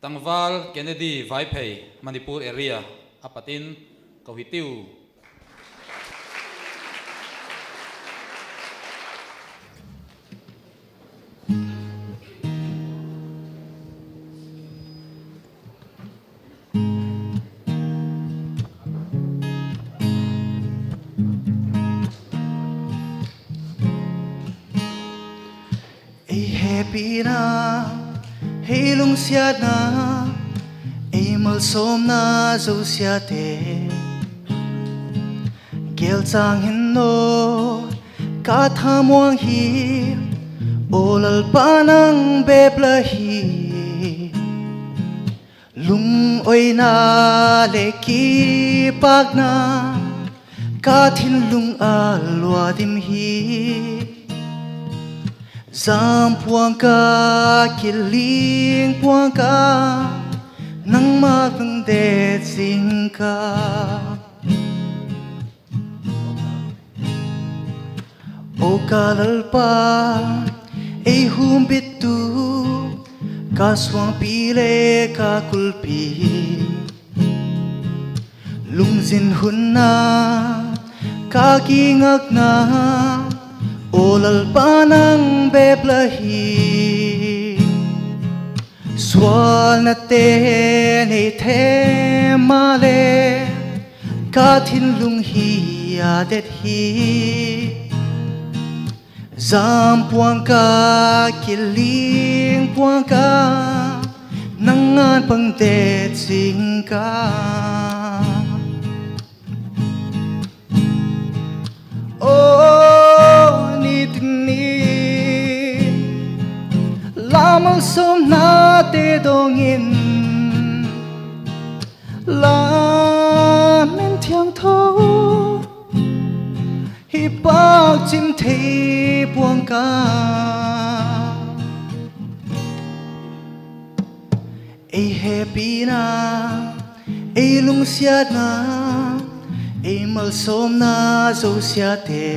Tangval Kennedy Vaipei Manipur area apatin kauhitiu happy na hey lung sia na ay malsom na zo sia te gel chang hin no ka thamuang hi olal panang bebla hi lung oi na le ki pak na ka thin lung a lua dim hi Zam puang ka kiling puang ka nang matang de sing ka o kalalpa ay humbitu kaswang pile ka kulpi lungzin hunna kakingak na olal panang beplahi swal na te male katin lung hi adet hi zam puang ka kiling puang ka nangan pang te sing ka lamang som na te dongin la men thiang tho hi bao chim thei buông ca ai happy na ai lung sia na ai mal som na zo sia te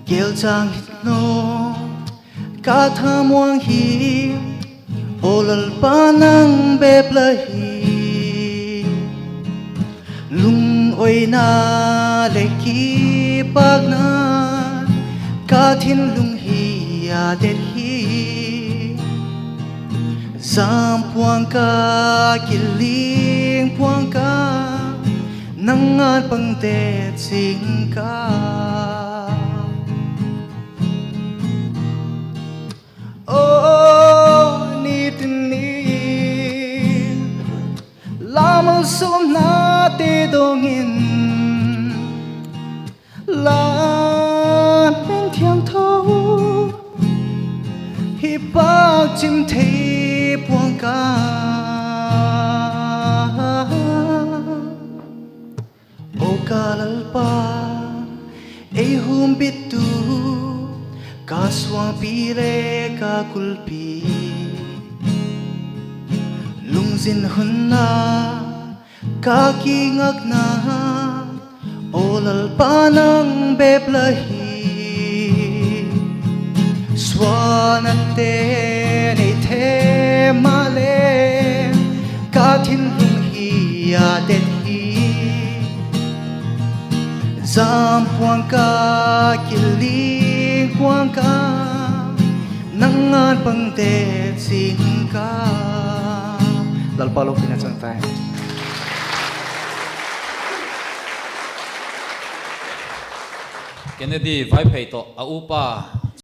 gel chang hit no ka thamuang hi olal panang beplahi lung oi na le ki pak na ka thin lung hi adet hi zam puang ka kiling puang ka nangan pang te sing ka lamang som na te dongin la men thiang tho hi bao chim thei puang ka o kalalpa ai hum bitu kaswang pile ka kulpi lungzin hunna kakingak na olal panang beplahi swanate male katin lung hi adet hi zam puang ka kiling puang ka nangan pang te sing ka lalpalo pinachantay Kennedy Vaipei to aupa